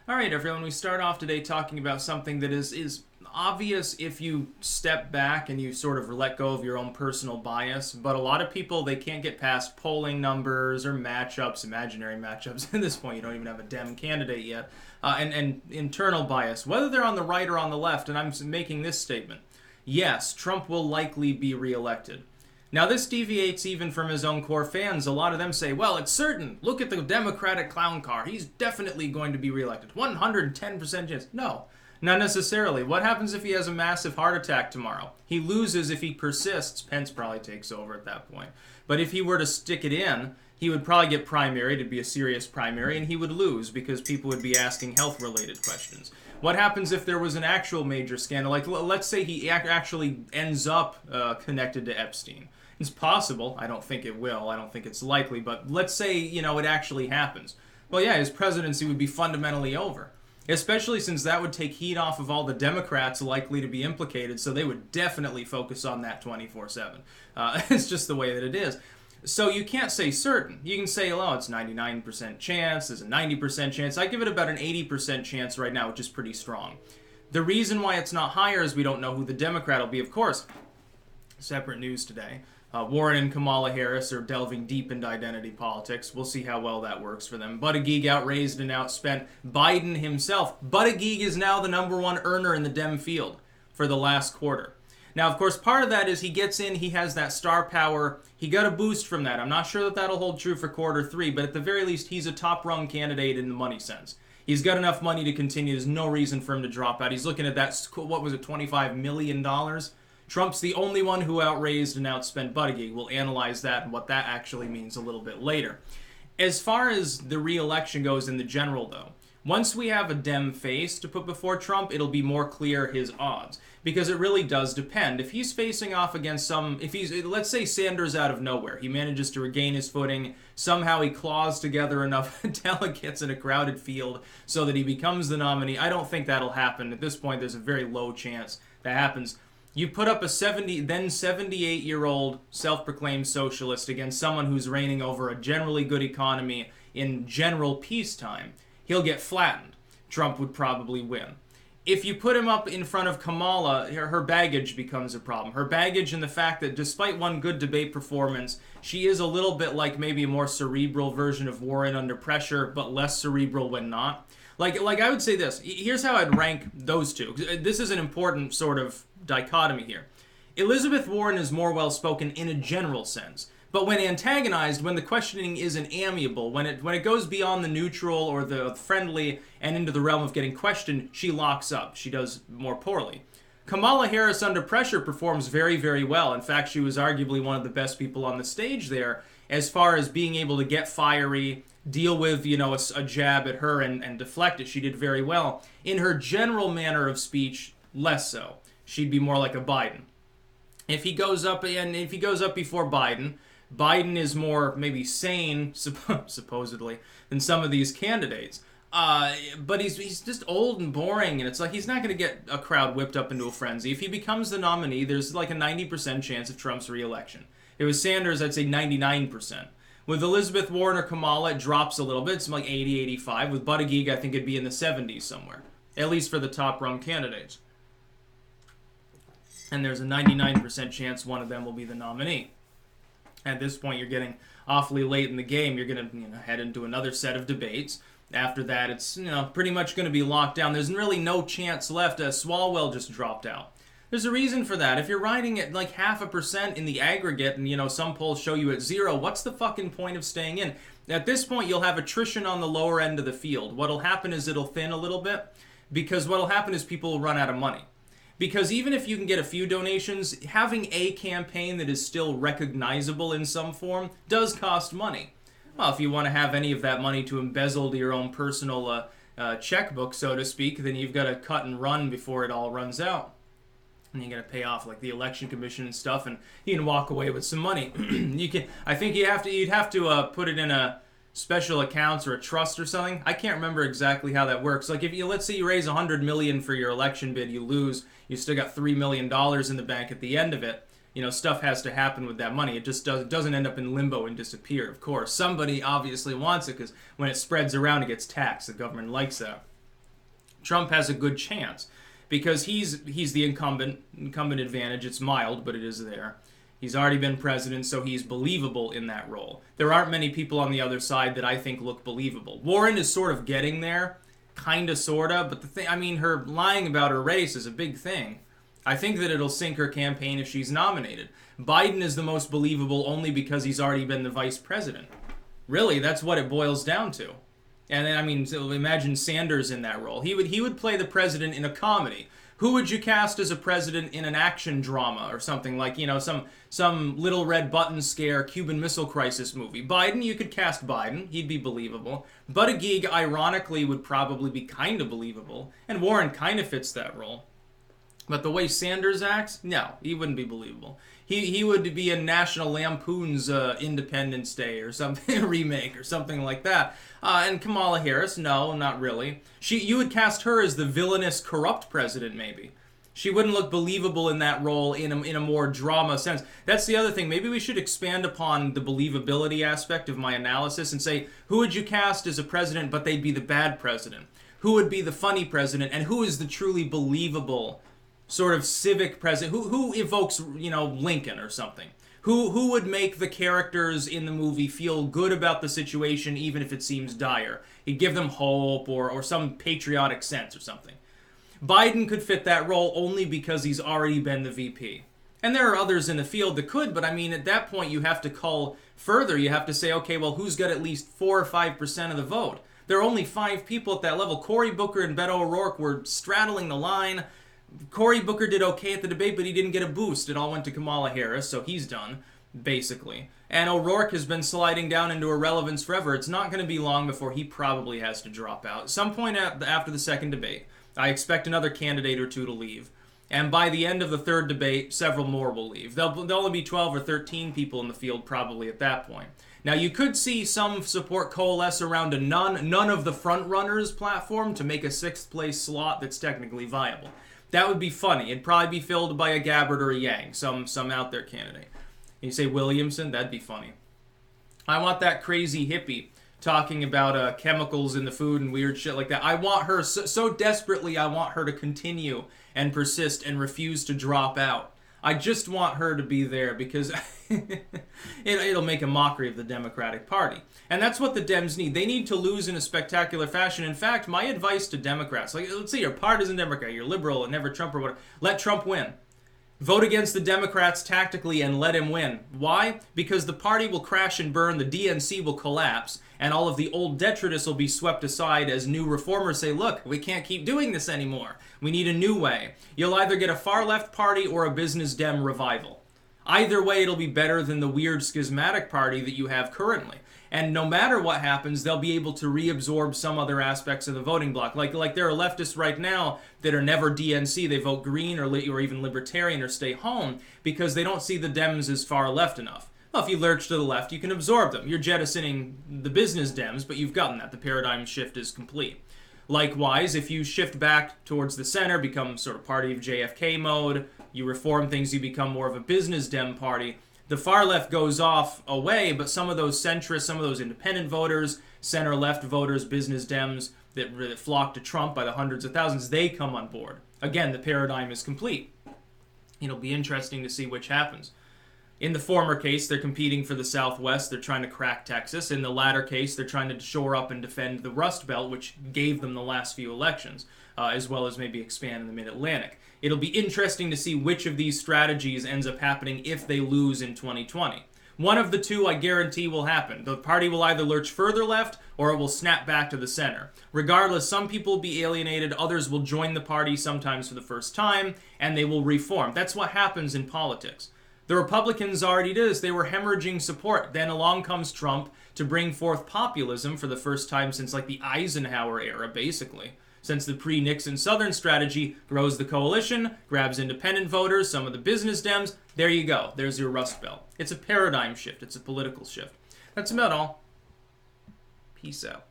All right, everyone, we start off today talking about something that is obvious if you step back and you sort of let go of your own personal bias, but a lot of people, they can't get past polling numbers or matchups, imaginary matchups. At this point, you don't even have a Dem candidate yet, and internal bias, whether they're on the right or on the left, and I'm making this statement. Yes, Trump will likely be reelected. Now, this deviates even from his own core fans. A lot of them say, well, it's certain. Look at the Democratic clown car. He's definitely going to be reelected. 110% chance. No, not necessarily. What happens if he has a massive heart attack tomorrow? He loses if he persists. Pence probably takes over at that point. But if he were to stick it in, he would probably get primaried. It'd be a serious primary, and he would lose because people would be asking health-related questions. What happens if there was an actual major scandal? Like, let's say he actually ends up connected to Epstein. It's possible. I don't think it will. I don't think it's likely. But let's say, it actually happens. Well, yeah, his presidency would be fundamentally over. Especially since that would take heat off of all the Democrats likely to be implicated, so they would definitely focus on that 24/7. It's just the way that it is. So you can't say certain. You can say, oh, it's 99% chance, there's a 90% chance. I give it about an 80% chance right now, which is pretty strong. The reason why it's not higher is we don't know who the Democrat will be, of course. Separate news today. Warren and Kamala Harris are delving deep into identity politics. We'll see how well that works for them. Buttigieg outraised and outspent Biden himself. Buttigieg is now the #1 earner in the Dem field for the last quarter. Now, of course, part of that is he gets in, he has that star power. He got a boost from that. I'm not sure that that'll hold true for quarter 3, but at the very least, he's a top-rung candidate in the money sense. He's got enough money to continue. There's no reason for him to drop out. He's looking at that, what was it, $25 million? Trump's the only one who outraised and outspent Buttigieg. We'll analyze that and what that actually means a little bit later. As far as the re-election goes in the general, though, once we have a Dem face to put before Trump, it'll be more clear his odds. Because it really does depend. If he's facing off against let's say Sanders out of nowhere, he manages to regain his footing, somehow he claws together enough delegates in a crowded field so that he becomes the nominee. I don't think that'll happen. At this point, there's a very low chance that happens. You put up a 78-year-old self-proclaimed socialist against someone who's reigning over a generally good economy in general peacetime, he'll get flattened. Trump would probably win. If you put him up in front of Kamala, her baggage becomes a problem. Her baggage and the fact that despite one good debate performance, she is a little bit like maybe a more cerebral version of Warren under pressure, but less cerebral when not. Like I would say this. Here's how I'd rank those two. This is an important sort of dichotomy here. Elizabeth Warren is more well-spoken in a general sense. But when antagonized, when the questioning isn't amiable, when it goes beyond the neutral or the friendly and into the realm of getting questioned, she locks up. She does more poorly. Kamala Harris under pressure performs very, very well. In fact, she was arguably one of the best people on the stage there as far as being able to get fiery, deal with, a jab at her and deflect it. She did very well. In her general manner of speech, less so. She'd be more like a Biden. If he goes up before Biden is more maybe sane, supposedly, than some of these candidates. But he's just old and boring, and it's like he's not going to get a crowd whipped up into a frenzy. If he becomes the nominee, there's like a 90% chance of Trump's re-election. If it was Sanders, I'd say 99%. With Elizabeth Warren or Kamala, it drops a little bit. It's like 80, 85. With Buttigieg, I think it'd be in the 70s somewhere, at least for the top-rung candidates. And there's a 99% chance one of them will be the nominee. At this point, you're getting awfully late in the game. You're going to head into another set of debates. After that, it's pretty much going to be locked down. There's really no chance left. Swalwell just dropped out. There's a reason for that. If you're riding at like 0.5% in the aggregate and, some polls show you at 0, what's the fucking point of staying in? At this point, you'll have attrition on the lower end of the field. What'll happen is it'll thin a little bit because what'll happen is people will run out of money. Because even if you can get a few donations, having a campaign that is still recognizable in some form does cost money. Well, if you want to have any of that money to embezzle to your own personal checkbook, so to speak, then you've got to cut and run before it all runs out. And you got to pay off like the election commission and stuff, and you can walk away with some money. I think you'd have to put it in a special accounts or a trust or something. I can't remember exactly how that works. Like if let's say you raise $100 million for your election bid, you lose, you still got $3 million in the bank at the end of it. Stuff has to happen with that money. It just doesn't end up in limbo and disappear, of course. Somebody obviously wants it because when it spreads around, it gets taxed. The government likes that. Trump has a good chance because he's the incumbent advantage. It's mild, but it is there. He's already been president, so he's believable in that role. There aren't many people on the other side that I think look believable. Warren is sort of getting there, kind of, sort of, but the thing, I mean, her lying about her race is a big thing. I think that it'll sink her campaign if she's nominated. Biden is the most believable only because he's already been the vice president. Really, that's what it boils down to. And then, I mean, so imagine Sanders in that role. He would play the president in a comedy. Who would you cast as a president in an action drama or something like, you know, some Little Red Button scare Cuban Missile Crisis movie? Biden, you could cast Biden. He'd be believable. Buttigieg, ironically, would probably be kind of believable. And Warren kind of fits that role. But the way Sanders acts, no, he wouldn't be believable. He would be in National Lampoon's Independence Day or something, remake or something like that. And Kamala Harris, no, not really. You would cast her as the villainous, corrupt president, maybe. She wouldn't look believable in that role in a more drama sense. That's the other thing. Maybe we should expand upon the believability aspect of my analysis and say, who would you cast as a president, but they'd be the bad president? Who would be the funny president, and who is the truly believable sort of civic president? Who evokes, you know, Lincoln or something? Who would make the characters in the movie feel good about the situation even if it seems dire? He'd give them hope or some patriotic sense or something. Biden could fit that role only because he's already been the VP. And there are others in the field that could, but I mean, at that point you have to cull further. You have to say, okay, well, who's got at least 4 or 5% of the vote? There are only 5 people at that level. Cory Booker and Beto O'Rourke were straddling the line. Cory Booker did okay at the debate, but he didn't get a boost. It all went to Kamala Harris, so he's done, basically. And O'Rourke has been sliding down into irrelevance forever. It's not going to be long before he probably has to drop out. At some point after the second debate, I expect another candidate or two to leave. And by the end of the third debate, several more will leave. There'll only be 12 or 13 people in the field probably at that point. Now, you could see some support coalesce around a none of the front runners platform to make a 6th place slot that's technically viable. That would be funny. It'd probably be filled by a Gabbard or a Yang, some out there candidate. And you say Williamson? That'd be funny. I want that crazy hippie talking about chemicals in the food and weird shit like that. I want her, so desperately I want her to continue and persist and refuse to drop out. I just want her to be there because it'll make a mockery of the Democratic Party. And that's what the Dems need. They need to lose in a spectacular fashion. In fact, my advice to Democrats, like, let's say you're a partisan Democrat, you're liberal and never Trump or whatever, let Trump win. Vote against the Democrats tactically and let him win. Why? Because the party will crash and burn, the DNC will collapse, and all of the old detritus will be swept aside as new reformers say, look, we can't keep doing this anymore. We need a new way. You'll either get a far-left party or a business Dem revival. Either way, it'll be better than the weird schismatic party that you have currently. And no matter what happens, they'll be able to reabsorb some other aspects of the voting bloc. Like there are leftists right now that are never DNC. They vote Green or even Libertarian or stay home because they don't see the Dems as far left enough. Well, if you lurch to the left, you can absorb them. You're jettisoning the business Dems, but you've gotten that. The paradigm shift is complete. Likewise, if you shift back towards the center, become sort of party of JFK mode, you reform things, you become more of a business Dem party, the far left goes off away, but some of those centrists, some of those independent voters, center-left voters, business Dems that flock to Trump by the hundreds of thousands, they come on board. Again, the paradigm is complete. It'll be interesting to see which happens. In the former case, they're competing for the Southwest. They're trying to crack Texas. In the latter case, they're trying to shore up and defend the Rust Belt, which gave them the last few elections, as well as maybe expand in the Mid-Atlantic. It'll be interesting to see which of these strategies ends up happening if they lose in 2020. One of the two, I guarantee, will happen. The party will either lurch further left or it will snap back to the center. Regardless, some people will be alienated, others will join the party sometimes for the first time, and they will reform. That's what happens in politics. The Republicans already did this. They were hemorrhaging support. Then along comes Trump to bring forth populism for the first time since like the Eisenhower era, basically. Since the pre-Nixon Southern strategy grows the coalition, grabs independent voters, some of the business Dems, there you go. There's your Rust Belt. It's a paradigm shift. It's a political shift. That's about all. Peace out.